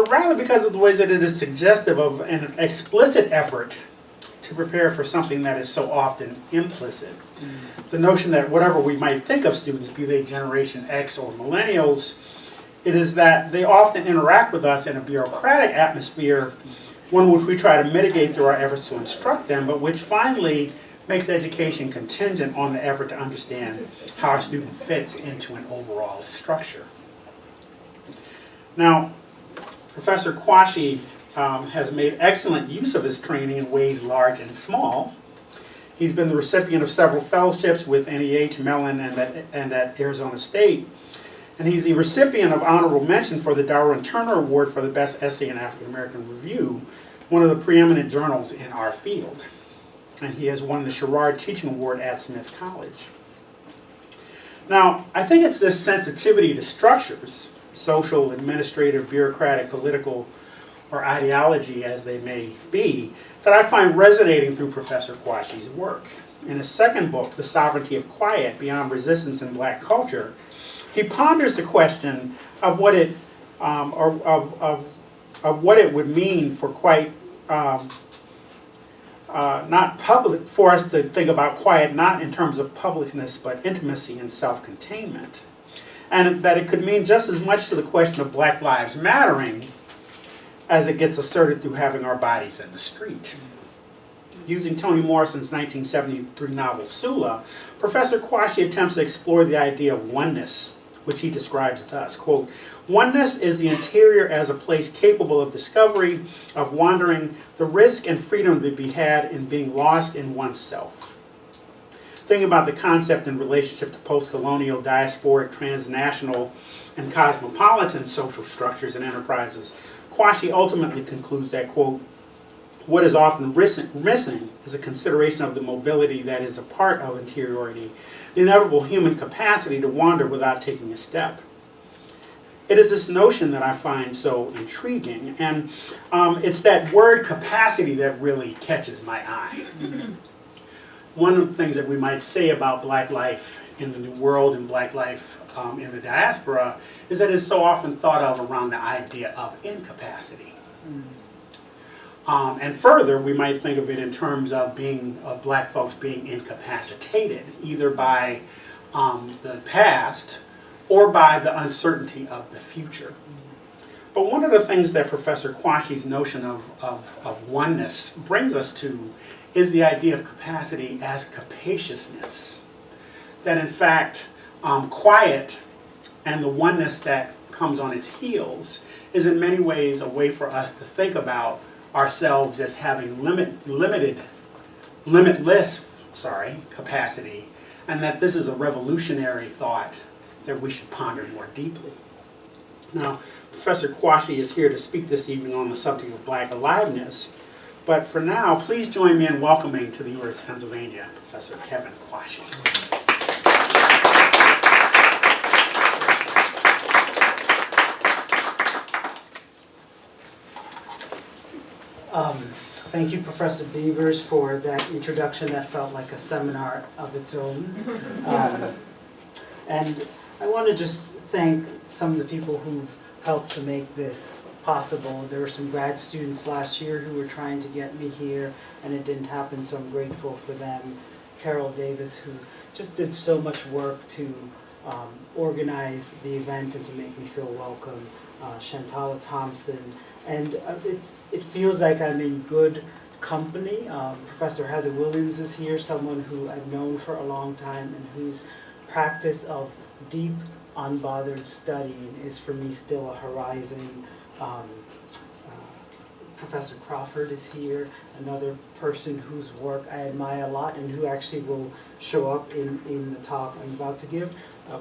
but rather because of the ways that it is suggestive of an explicit effort to prepare for something that is so often implicit. The notion that whatever we might think of students, be they Generation X or millennials, it is that they often interact with us in a bureaucratic atmosphere, one which we try to mitigate through our efforts to instruct them, but which finally makes education contingent on the effort to understand how a student fits into an overall structure. Now, Professor Quashie has made excellent use of his training in ways large and small. He's been the recipient of several fellowships with NEH, Mellon, and at Arizona State. And he's the recipient of honorable mention for the Darwin Turner Award for the Best Essay in African American Review, one of the preeminent journals in our field. And he has won the Sherrard Teaching Award at Smith College. Now, I think it's this sensitivity to structures, social, administrative, bureaucratic, political, or ideology as they may be, that I find resonating through Professor Quashie's work. In his second book, The Sovereignty of Quiet, Beyond Resistance in Black Culture, he ponders the question of what it of what it would mean for quiet, not public, for us to think about quiet not in terms of publicness but intimacy and self-containment, and that it could mean just as much to the question of Black Lives Mattering as it gets asserted through having our bodies in the street. Using Toni Morrison's 1973 novel Sula, Professor Quashie attempts to explore the idea of oneness, which he describes thus, quote, "Oneness is the interior as a place capable of discovery, of wandering, the risk and freedom to be had in being lost in oneself." Thinking about the concept in relationship to post-colonial, diasporic, transnational, and cosmopolitan social structures and enterprises, Quashie ultimately concludes that, quote, "What is often missing is a consideration of the mobility that is a part of interiority, the inevitable human capacity to wander without taking a step." It is this notion that I find so intriguing, and it's that word capacity that really catches my eye. One of the things that we might say about Black life in the New World and Black life in the diaspora is that it's so often thought of around the idea of incapacity. And further, we might think of it in terms of Black folks being incapacitated, either by the past or by the uncertainty of the future. But one of the things that Professor Quashie's notion of oneness brings us to is the idea of capacity as capaciousness. That in fact, quiet and the oneness that comes on its heels is in many ways a way for us to think about ourselves as having limitless capacity, and that this is a revolutionary thought that we should ponder more deeply. Now, Professor Quashie is here to speak this evening on the subject of Black aliveness, but for now, please join me in welcoming to the University of Pennsylvania, Professor Kevin Quashie. Thank you, Professor Beavers, for that introduction that felt like a seminar of its own. And I want to just thank some of the people who've helped to make this possible. There were some grad students last year who were trying to get me here, and it didn't happen, so I'm grateful for them. Carol Davis, who just did so much work to organize the event and to make me feel welcome. Shantala Thompson, and it feels like I'm in good company. Professor Heather Williams is here, someone who I've known for a long time and whose practice of deep, unbothered studying is for me still a horizon. Professor Crawford is here, another person whose work I admire a lot and who actually will show up in the talk I'm about to give.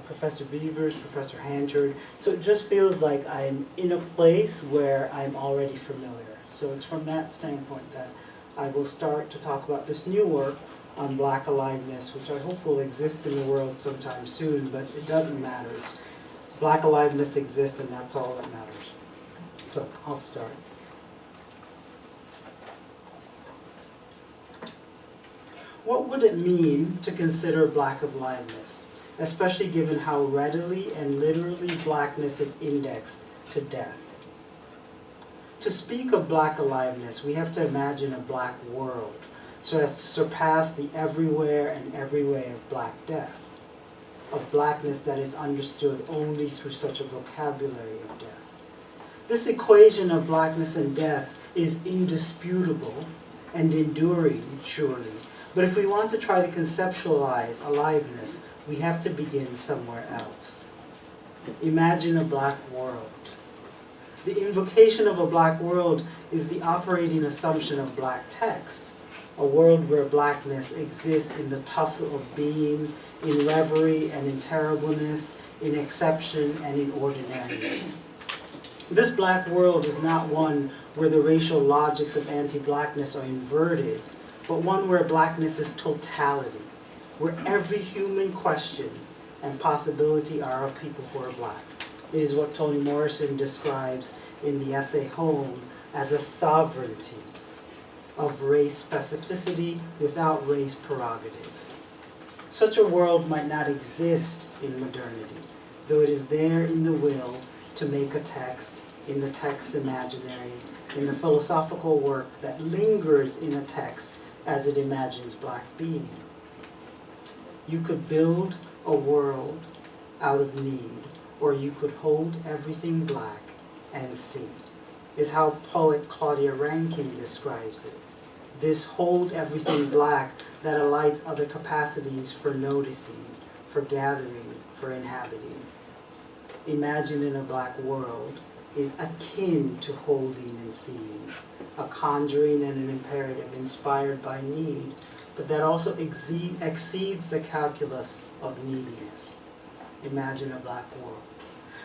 Professor Beavers, Professor Hanchard. So it just feels like I'm in a place where I'm already familiar. So it's from that standpoint that I will start to talk about this new work on Black aliveness, which I hope will exist in the world sometime soon, but it doesn't matter. Black aliveness exists, and that's all that matters. So I'll start. What would it mean to consider Black aliveness, especially given how readily and literally Blackness is indexed to death? To speak of black aliveness, we have to imagine a black world, so as to surpass the everywhere and every way of black death, of blackness that is understood only through such a vocabulary of death. This equation of blackness and death is indisputable and enduring, surely, but if we want to try to conceptualize aliveness, we have to begin somewhere else. Imagine a black world. The invocation of a black world is the operating assumption of black text, a world where blackness exists in the tussle of being, in reverie and in terribleness, in exception and in ordinariness. This black world is not one where the racial logics of anti-blackness are inverted, but one where blackness is totality, where every human question and possibility are of people who are black. It is what Toni Morrison describes in the essay Home as a sovereignty of race specificity without race prerogative. Such a world might not exist in modernity, though it is there in the will to make a text, in the text's imaginary, in the philosophical work that lingers in a text as it imagines black being. You could build a world out of need, or you could hold everything black and see, is how poet Claudia Rankine describes it. This hold everything black that alights other capacities for noticing, for gathering, for inhabiting. Imagine in a black world is akin to holding and seeing, a conjuring and an imperative inspired by need, but that also exceeds the calculus of neediness. Imagine a black world.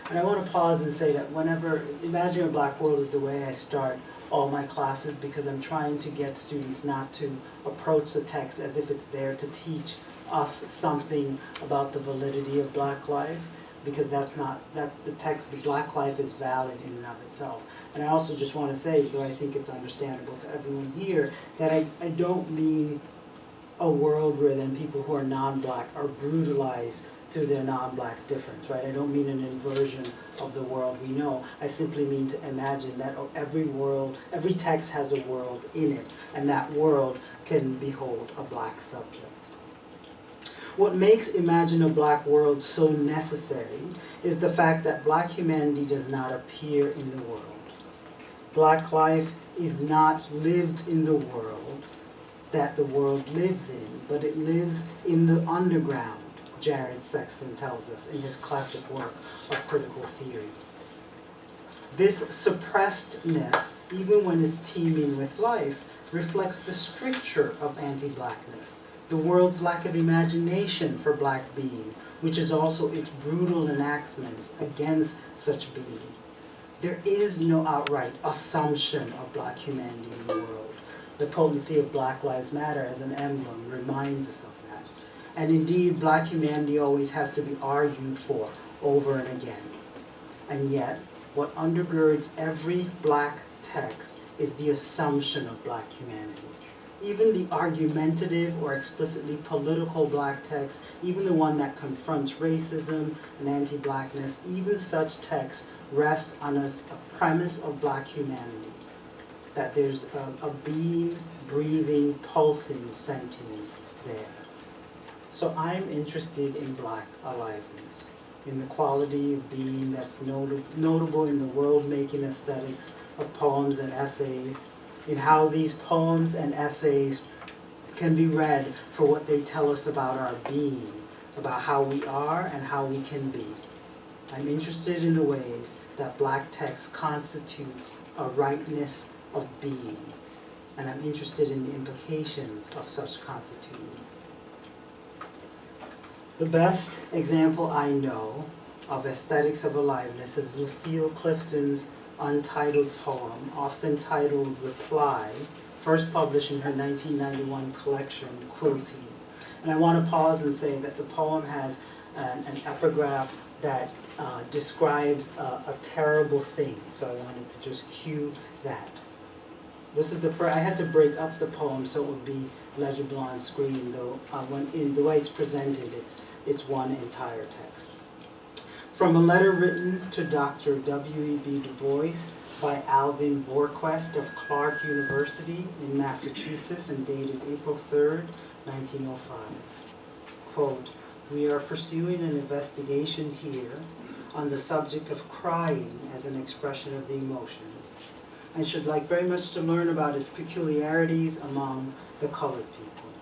And I want to pause and say that whenever Imagine a Black World is the way I start all my classes, because I'm trying to get students not to approach the text as if it's there to teach us something about the validity of black life, because that's not, that the text, the black life is valid in and of itself. And I also just want to say, though I think it's understandable to everyone here, that I don't mean a world where then people who are non-black are brutalized through their non-black difference, right? I don't mean an inversion of the world we know. I simply mean to imagine that every text has a world in it, and that world can behold a black subject. What makes Imagine a Black World so necessary is the fact that black humanity does not appear in the world. Black life is not lived in the world that the world lives in, but it lives in the underground, Jared Sexton tells us in his classic work of critical theory. This suppressedness, even when it's teeming with life, reflects the stricture of anti-blackness, the world's lack of imagination for black being, which is also its brutal enactments against such being. There is no outright assumption of black humanity in the world. The potency of Black Lives Matter as an emblem reminds us of that. And indeed, black humanity always has to be argued for over and again. And yet, what undergirds every black text is the assumption of black humanity. Even the argumentative or explicitly political black text, even the one that confronts racism and anti-blackness, even such texts rest on a premise of black humanity, that there's a being, breathing, pulsing sentience there. So I'm interested in black aliveness, in the quality of being that's notable in the world-making aesthetics of poems and essays, in how these poems and essays can be read for what they tell us about our being, about how we are and how we can be. I'm interested in the ways that black text constitutes a rightness of being, and I'm interested in the implications of such constituting. The best example I know of aesthetics of aliveness is Lucille Clifton's untitled poem, often titled Reply, first published in her 1991 collection, Quilting. And I want to pause and say that the poem has an epigraph that describes a terrible thing, so I wanted to just cue that. This is the first. I had to break up the poem so it would be legible on screen, though when in the way it's presented, it's one entire text. From a letter written to Dr. W.E.B. Du Bois, by Alvin Borquest of Clark University in Massachusetts and dated April 3rd, 1905. Quote, "We are pursuing an investigation here on the subject of crying as an expression of the emotions, and should like very much to learn about its peculiarities among the colored people.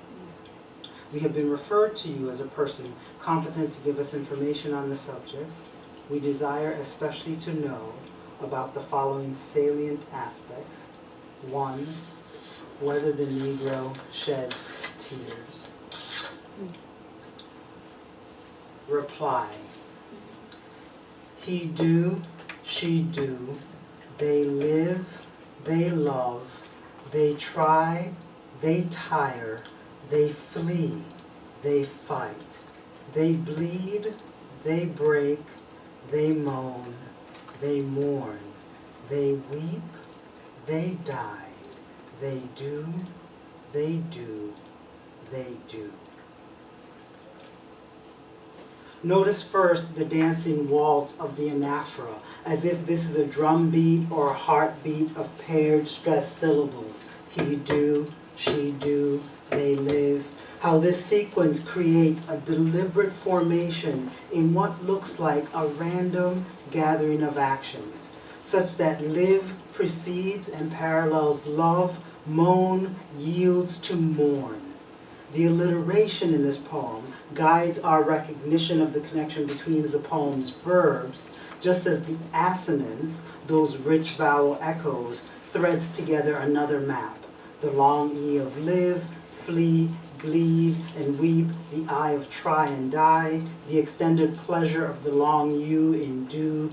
We have been referred to you as a person competent to give us information on the subject. We desire especially to know about the following salient aspects. 1, whether the Negro sheds tears." Reply. He do, she do, they live, they love, they try, they tire, they flee, they fight, they bleed, they break, they moan, they mourn, they weep, they die, they do, they do, they do. Notice first the dancing waltz of the anaphora, as if this is a drum beat or a heartbeat of paired stressed syllables. He do, she do, they live. How this sequence creates a deliberate formation in what looks like a random gathering of actions, such that live precedes and parallels love, moan yields to mourn. The alliteration in this poem guides our recognition of the connection between the poem's verbs, just as the assonance, those rich vowel echoes, threads together another map. The long E of live, flee, bleed, and weep, the I of try and die, the extended pleasure of the long U in do,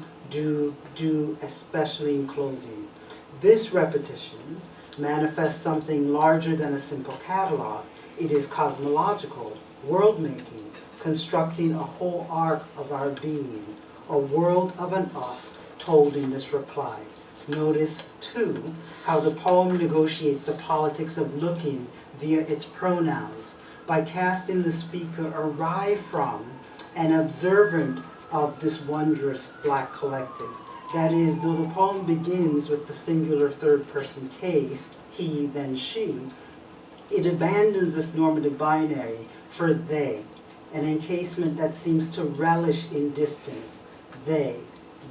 especially in closing. This repetition manifests something larger than a simple catalog. It is cosmological, world-making, constructing a whole arc of our being, a world of an us told in this reply. Notice, too, how the poem negotiates the politics of looking via its pronouns, by casting the speaker arrive from and observant of this wondrous black collective. That is, though the poem begins with the singular third-person case, he, then she, it abandons this normative binary for they, an encasement that seems to relish in distance. They,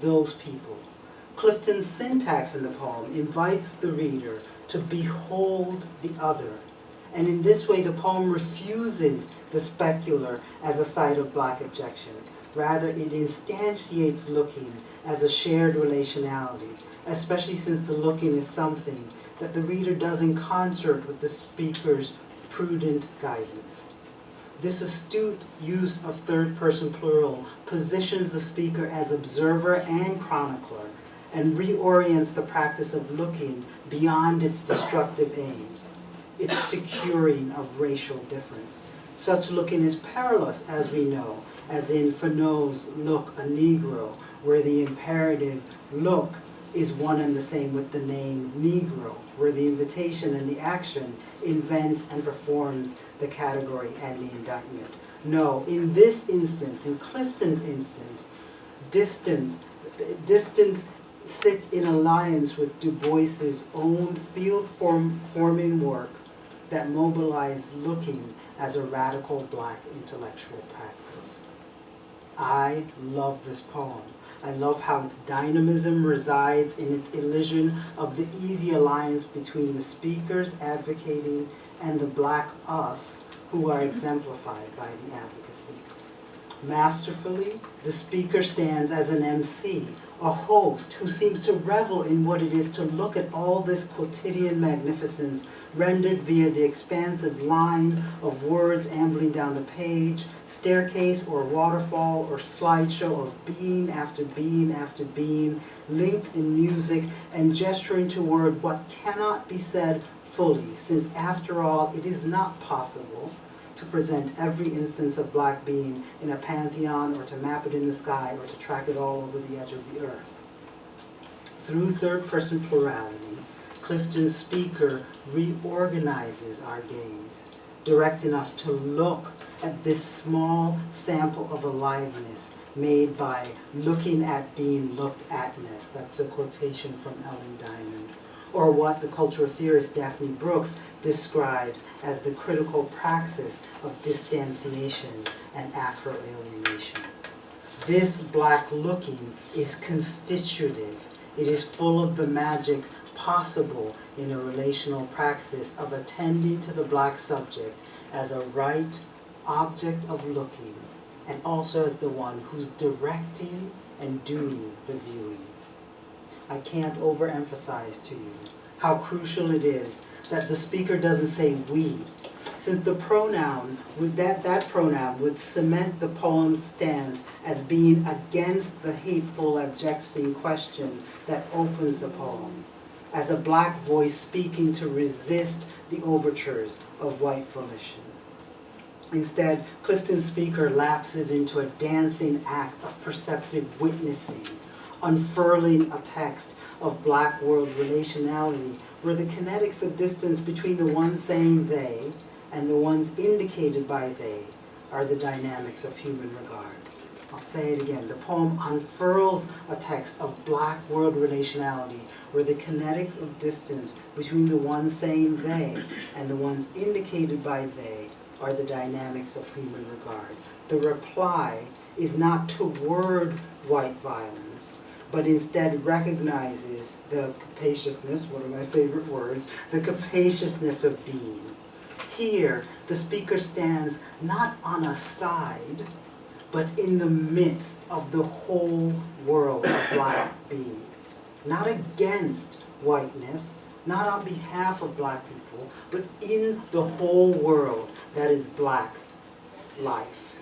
those people. Clifton's syntax in the poem invites the reader to behold the other, and in this way the poem refuses the specular as a site of black objection. Rather, it instantiates looking as a shared relationality, especially since the looking is something that the reader does in concert with the speaker's prudent guidance. This astute use of third-person plural positions the speaker as observer and chronicler, and reorients the practice of looking beyond its destructive aims, its securing of racial difference. Such looking is perilous, as we know, as in Faneau's Look, a Negro, where the imperative look is one and the same with the name Negro, where the invitation and the action invents and performs the category and the indictment. No, in this instance, in Clifton's instance, distance sits in alliance with Du Bois's own field-forming work that mobilized looking as a radical black intellectual practice. I love this poem. I love how its dynamism resides in its elision of the easy alliance between the speakers advocating and the black us who are exemplified by the advocacy. Masterfully, the speaker stands as an MC, a host who seems to revel in what it is to look at all this quotidian magnificence rendered via the expansive line of words ambling down the page, staircase or waterfall or slideshow of being after being after being, linked in music and gesturing toward what cannot be said fully, since after all it is not possible to present every instance of black being in a pantheon, or to map it in the sky, or to track it all over the edge of the earth. Through third-person plurality, Clifton's speaker reorganizes our gaze, directing us to look at this small sample of aliveness made by looking at being looked atness. That's a quotation from Ellen Diamond. Or what the cultural theorist Daphne Brooks describes as the critical praxis of distanciation and Afro-alienation. This black looking is constitutive. It is full of the magic possible in a relational praxis of attending to the black subject as a right object of looking, and also as the one who's directing and doing the viewing. I can't overemphasize to you how crucial it is that the speaker doesn't say we, since the pronoun, that pronoun would cement the poem's stance as being against the hateful objecting question that opens the poem, as a black voice speaking to resist the overtures of white volition. Instead, Clifton's speaker lapses into a dancing act of perceptive witnessing, unfurling a text of black world relationality where the kinetics of distance between the ones saying they and the ones indicated by they are the dynamics of human regard. I'll say it again. The poem unfurls a text of black world relationality where the kinetics of distance between the ones saying they and the ones indicated by they are the dynamics of human regard. The reply is not toward white violence, but instead recognizes the capaciousness, one of my favorite words, the capaciousness of being. Here, the speaker stands not on a side, but in the midst of the whole world of black being. Not against whiteness, not on behalf of black people, but in the whole world that is black life.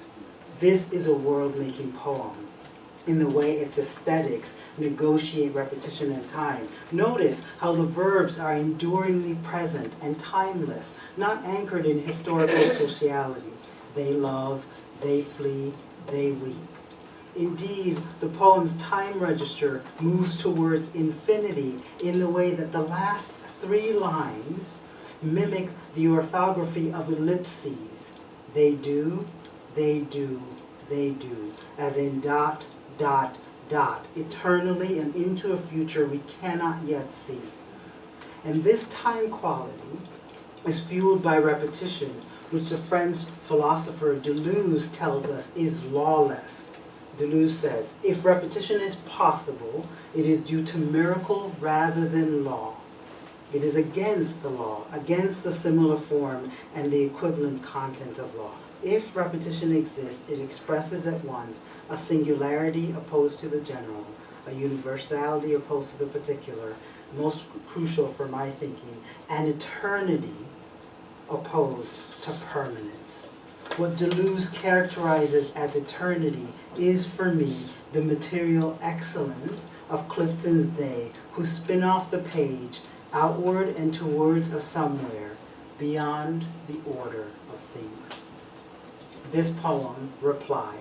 This is a world-making poem in the way its aesthetics negotiate repetition and time. Notice how the verbs are enduringly present and timeless, not anchored in historical sociality. They love, they flee, they weep. Indeed, the poem's time register moves towards infinity in the way that the last three lines mimic the orthography of ellipses. They do, they do, they do, as in dot, dot, dot, eternally and into a future we cannot yet see. And this time quality is fueled by repetition, which the French philosopher Deleuze tells us is lawless. Deleuze says, if repetition is possible, it is due to miracle rather than law. It is against the law, against the similar form and the equivalent content of law. If repetition exists, it expresses at once a singularity opposed to the general, a universality opposed to the particular, most crucial for my thinking, and eternity opposed to permanence. What Deleuze characterizes as eternity is, for me, the material excellence of Clifton's they, who spin off the page outward and towards a somewhere beyond the order of things. This poem, Reply,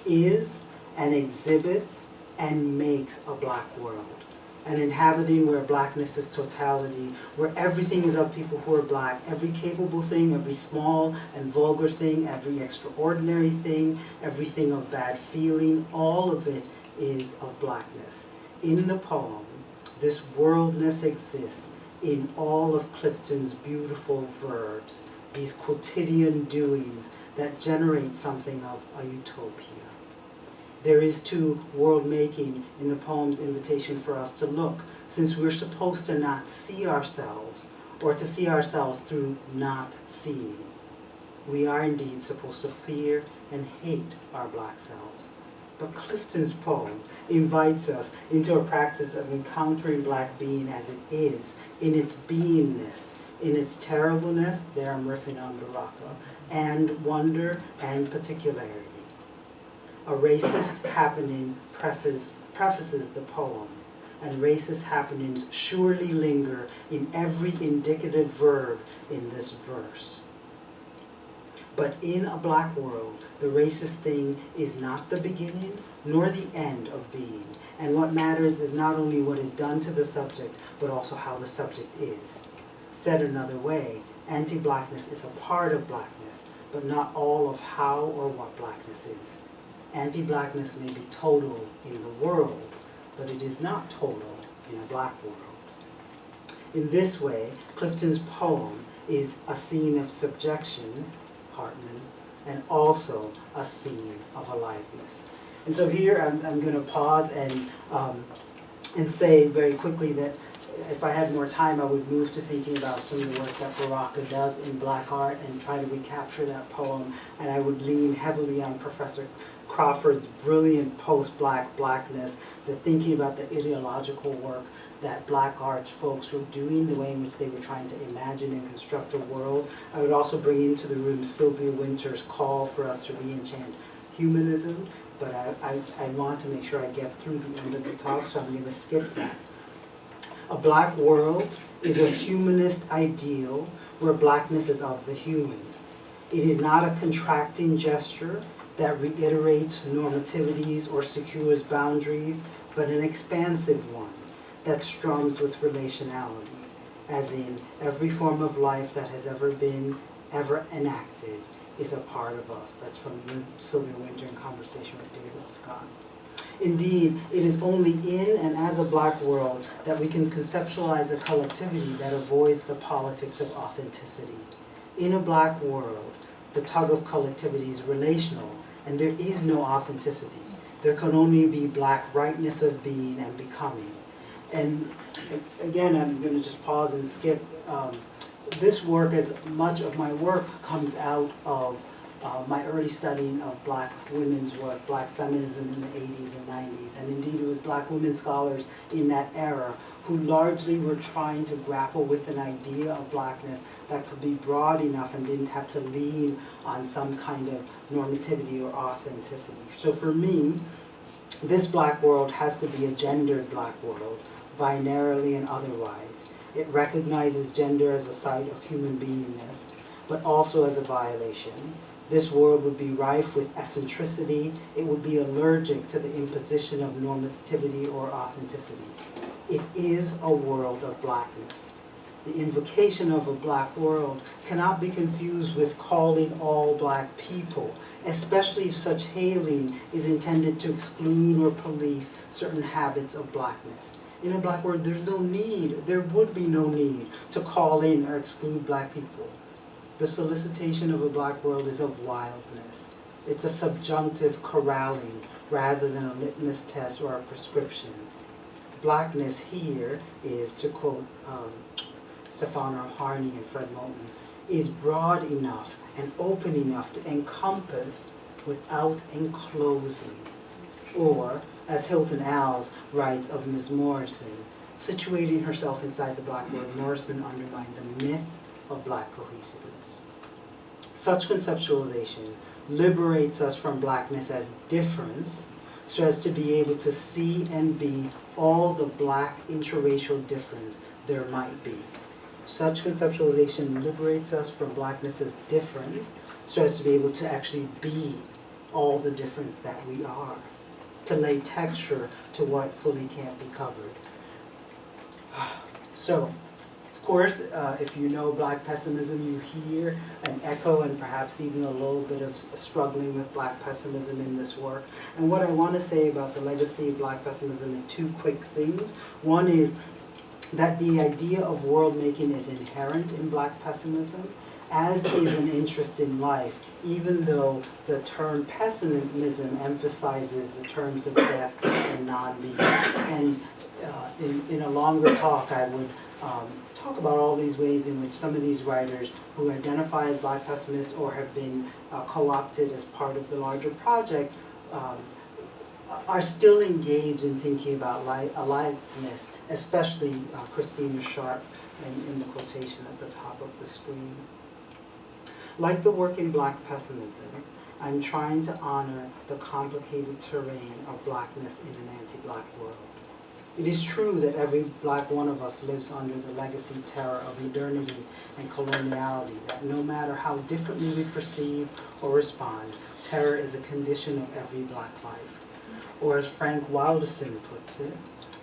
is and exhibits and makes a black world. An inhabiting where blackness is totality, where everything is of people who are black, every capable thing, every small and vulgar thing, every extraordinary thing, everything of bad feeling, all of it is of blackness. In the poem, this worldness exists in all of Clifton's beautiful verbs, these quotidian doings that generate something of a utopia. There is too world-making in the poem's invitation for us to look, since we're supposed to not see ourselves, or to see ourselves through not seeing. We are indeed supposed to fear and hate our black selves. But Clifton's poem invites us into a practice of encountering black being as it is, in its beingness, in its terribleness, there I'm riffing on Baraka, and wonder and particularity. A racist happening prefaces the poem, and racist happenings surely linger in every indicative verb in this verse. But in a black world, the racist thing is not the beginning nor the end of being, and what matters is not only what is done to the subject, but also how the subject is. Said another way, anti-blackness is a part of blackness, but not all of how or what blackness is. Anti-blackness may be total in the world, but it is not total in a black world. In this way, Clifton's poem is a scene of subjection, Hartman, and also a scene of aliveness. And so here I'm going to pause and say very quickly that if I had more time, I would move to thinking about some of the work that Baraka does in black art and try to recapture that poem. And I would lean heavily on Professor Crawford's brilliant post-black blackness, the thinking about the ideological work that black arts folks were doing, the way in which they were trying to imagine and construct a world. I would also bring into the room Sylvia Wynter's call for us to re-enchant humanism, but I want to make sure I get through the end of the talk, so I'm going to skip that. A black world is a humanist ideal where blackness is of the human. It is not a contracting gesture that reiterates normativities or secures boundaries, but an expansive one that strums with relationality, as in every form of life that has ever been, ever enacted, is a part of us. That's from Sylvia Wynter in conversation with David Scott. Indeed, it is only in and as a black world that we can conceptualize a collectivity that avoids the politics of authenticity. In a black world, the tug of collectivity is relational, and there is no authenticity. There can only be black rightness of being and becoming. And again, I'm going to just pause and skip. This work, as much of my work, comes out of my early studying of black women's work, black feminism in the 80s and 90s. And indeed, it was black women scholars in that era who largely were trying to grapple with an idea of blackness that could be broad enough and didn't have to lean on some kind of normativity or authenticity. So for me, this black world has to be a gendered black world, binarily and otherwise. It recognizes gender as a site of human beingness, but also as a violation. This world would be rife with eccentricity. It would be allergic to the imposition of normativity or authenticity. It is a world of blackness. The invocation of a black world cannot be confused with calling all black people, especially if such hailing is intended to exclude or police certain habits of blackness. In a black world, there would be no need to call in or exclude black people. The solicitation of a black world is of wildness. It's a subjunctive corralling rather than a litmus test or a prescription. Blackness here is, to quote Stefano Harney and Fred Moulton, is broad enough and open enough to encompass without enclosing. Or, as Hilton Als writes of Ms. Morrison, situating herself inside the black world, Morrison undermined the myth of black cohesiveness. Such conceptualization liberates us from blackness as difference, so as to be able to see and be all the black interracial difference there might be. Such conceptualization liberates us from blackness as difference, so as to be able to actually be all the difference that we are, to lay texture to what fully can't be covered. So, of course, if you know black pessimism, you hear an echo and perhaps even a little bit of struggling with black pessimism in this work. And what I want to say about the legacy of black pessimism is two quick things. One is that the idea of world making is inherent in black pessimism, as is an interest in life, even though the term pessimism emphasizes the terms of death and non-being. And in a longer talk, I would talk about all these ways in which some of these writers who identify as black pessimists or have been co-opted as part of the larger project are still engaged in thinking about aliveness, especially Christina Sharp in the quotation at the top of the screen. Like the work in black pessimism, I'm trying to honor the complicated terrain of blackness in an anti-black world. It is true that every black one of us lives under the legacy terror of modernity and coloniality, that no matter how differently we perceive or respond, terror is a condition of every black life. Or as Frank Wilderson puts it,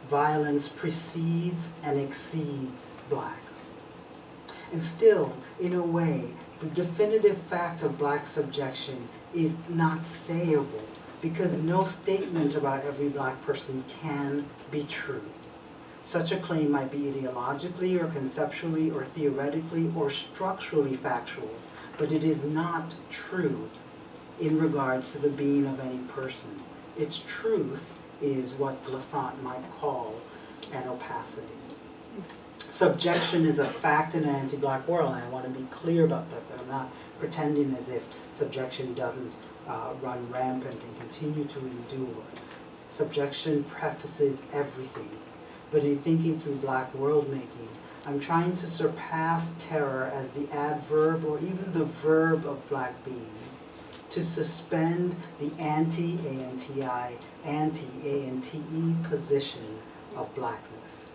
violence precedes and exceeds black. And still, in a way, the definitive fact of black subjection is not sayable because no statement about every black person can be true. Such a claim might be ideologically or conceptually or theoretically or structurally factual, but it is not true in regards to the being of any person. Its truth is what Glissant might call an opacity. Subjection is a fact in an anti-black world, and I want to be clear about that, I'm not pretending as if subjection doesn't run rampant and continue to endure. Subjection prefaces everything, but in thinking through black world making, I'm trying to surpass terror as the adverb or even the verb of black being, to suspend the anti-ANTI, anti-ANTE position of blackness.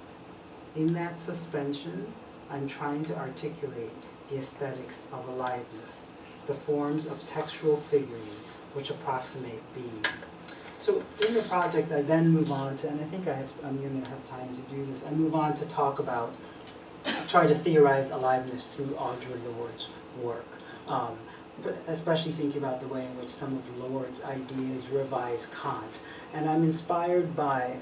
In that suspension, I'm trying to articulate the aesthetics of aliveness, the forms of textual figuring which approximate being. So in the project, I then move on to, and I think I'm going to have time to do this, I move on to talk about, try to theorize aliveness through Audre Lorde's work. But especially thinking about the way in which some of Lorde's ideas revise Kant. And I'm inspired by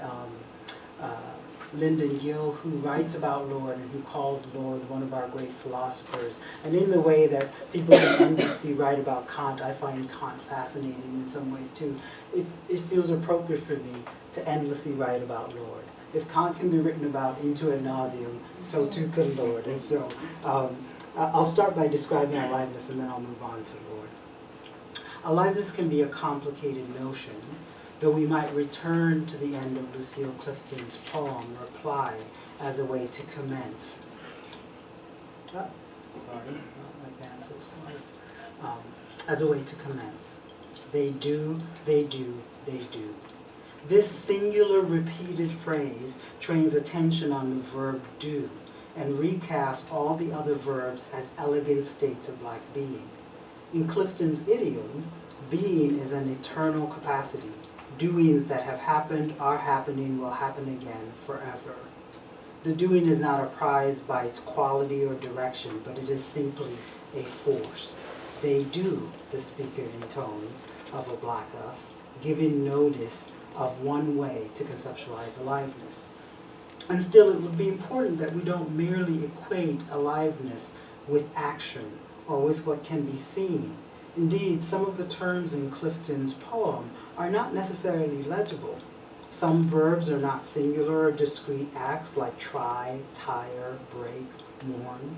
Lyndon Gill, who writes about Lorde and who calls Lorde one of our great philosophers. And in the way that people in NBC write about Kant, I find Kant fascinating in some ways too. It feels appropriate for me to endlessly write about Lorde. If Kant can be written about into ad nauseum, so too can Lorde. And so I'll start by describing aliveness and then I'll move on to Lorde. Aliveness can be a complicated notion, though we might return to the end of Lucille Clifton's poem, Reply, as a way to commence. Advance those slides. As a way to commence. They do, they do, they do. This singular repeated phrase trains attention on the verb do, and recasts all the other verbs as elegant states of black being. In Clifton's idiom, being is an eternal capacity. Doings that have happened, are happening, will happen again forever. The doing is not apprised by its quality or direction, but it is simply a force. They do, the speaker intones of a black us, giving notice of one way to conceptualize aliveness. And still, it would be important that we don't merely equate aliveness with action or with what can be seen. Indeed, some of the terms in Clifton's poem are not necessarily legible. Some verbs are not singular or discrete acts like try, tire, break, mourn,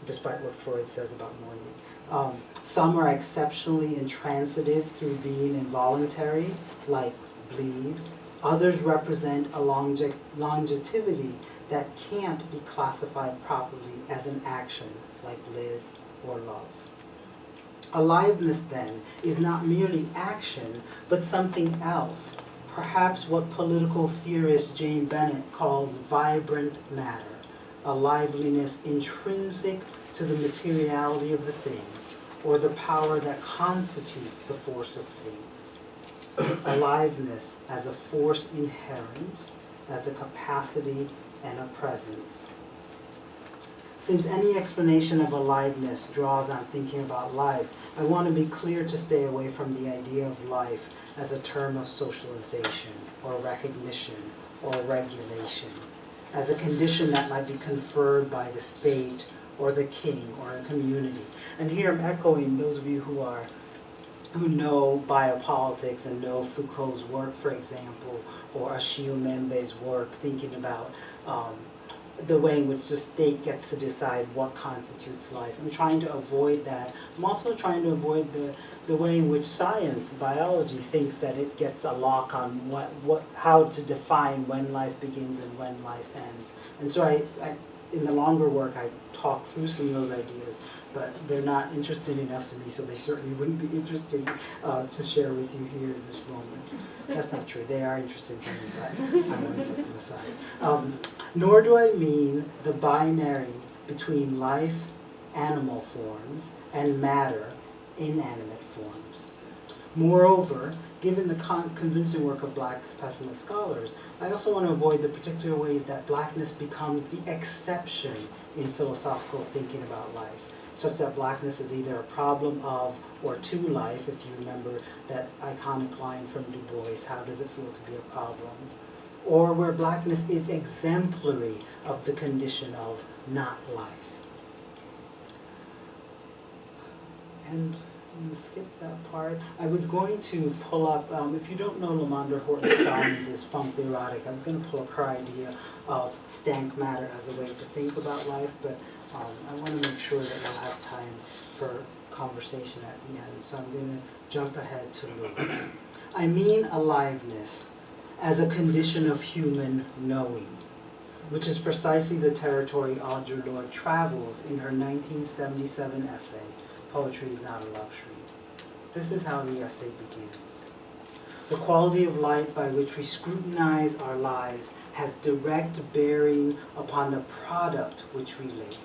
despite what Freud says about mourning. Some are exceptionally intransitive through being involuntary, like bleed. Others represent a longevity that can't be classified properly as an action, like live or love. Aliveness, then, is not merely action, but something else, perhaps what political theorist Jane Bennett calls vibrant matter, a liveliness intrinsic to the materiality of the thing, or the power that constitutes the force of things. Aliveness as a force inherent, as a capacity and a presence. Since any explanation of aliveness draws on thinking about life, I want to be clear to stay away from the idea of life as a term of socialization or recognition or regulation, as a condition that might be conferred by the state or the king or a community. And here I'm echoing those of you who know biopolitics and know Foucault's work, for example, or Achille Mbembe's work, thinking about the way in which the state gets to decide what constitutes life. I'm trying to avoid that. I'm also trying to avoid the way in which science, biology, thinks that it gets a lock on how to define when life begins and when life ends. And so I in the longer work, I talk through some of those ideas, but they're not interesting enough to me, so they certainly wouldn't be interesting to share with you here in this moment. That's not true. They are interesting to me, but I want to set them aside. Nor do I mean the binary between life, animal forms, and matter, inanimate forms. Moreover, given the convincing work of black pessimist scholars, I also want to avoid the particular ways that blackness becomes the exception in philosophical thinking about life. such that blackness is either a problem of or to life, if you remember that iconic line from Du Bois, how does it feel to be a problem? Or where blackness is exemplary of the condition of not life. And I'm going to skip that part. I was going to pull up, if you don't know Lamondra Horton Stallings' Funk the Erotic, I was going to pull up her idea of stank matter as a way to think about life, but I want to make sure that we'll have time for conversation at the end, so I'm going to jump ahead to Luke. I mean aliveness as a condition of human knowing, which is precisely the territory Audre Lorde travels in her 1977 essay, Poetry is Not a Luxury. This is how the essay begins. The quality of light by which we scrutinize our lives has direct bearing upon the product which we live,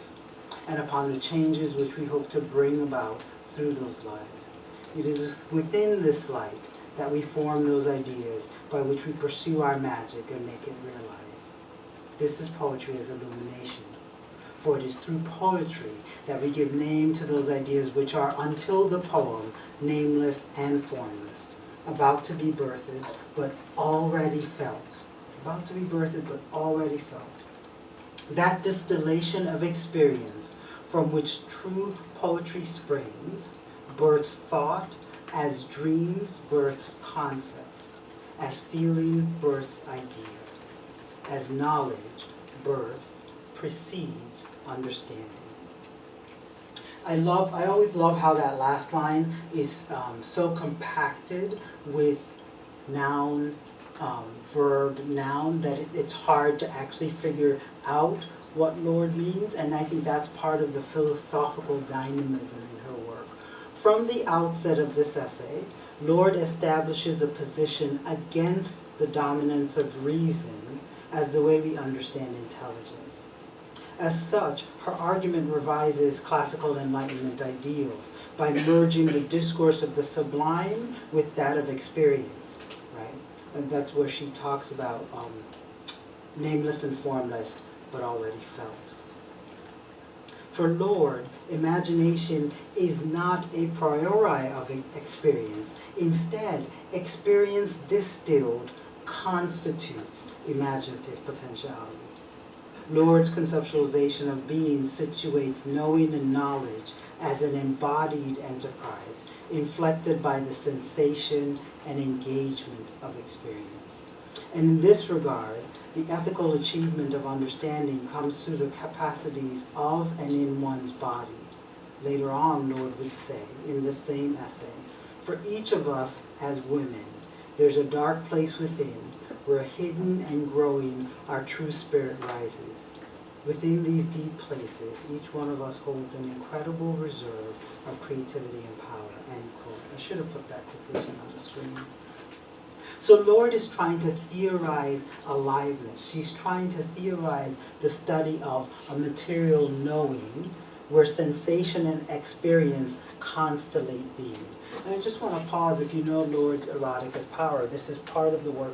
and upon the changes which we hope to bring about through those lives. It is within this light that we form those ideas by which we pursue our magic and make it realize. This is poetry as illumination. For it is through poetry that we give name to those ideas which are, until the poem, nameless and formless, about to be birthed, but already felt. About to be birthed, but already felt. That distillation of experience from which true poetry springs, births thought, as dreams births concept, as feeling births idea, as knowledge births precedes understanding. I always love how that last line is so compacted with noun, verb, noun, that it's hard to actually figure out what Lorde means, and I think that's part of the philosophical dynamism in her work. From the outset of this essay, Lorde establishes a position against the dominance of reason as the way we understand intelligence. As such, her argument revises classical Enlightenment ideals by merging the discourse of the sublime with that of experience, right? And that's where she talks about nameless and formless, but already felt. For Lorde, imagination is not a priori of experience. Instead, experience distilled constitutes imaginative potentiality. Lorde's conceptualization of being situates knowing and knowledge as an embodied enterprise, inflected by the sensation and engagement of experience. And in this regard, the ethical achievement of understanding comes through the capacities of and in one's body. Later on, Lorde would say, in this same essay, for each of us as women, there's a dark place within, where hidden and growing our true spirit rises. Within these deep places, each one of us holds an incredible reserve of creativity and power, end quote. I should have put that quotation on the screen. So Lorde is trying to theorize aliveness. She's trying to theorize the study of a material knowing where sensation and experience constellate being. And I just want to pause, if you know Lorde's Erotic as Power, this is part of the work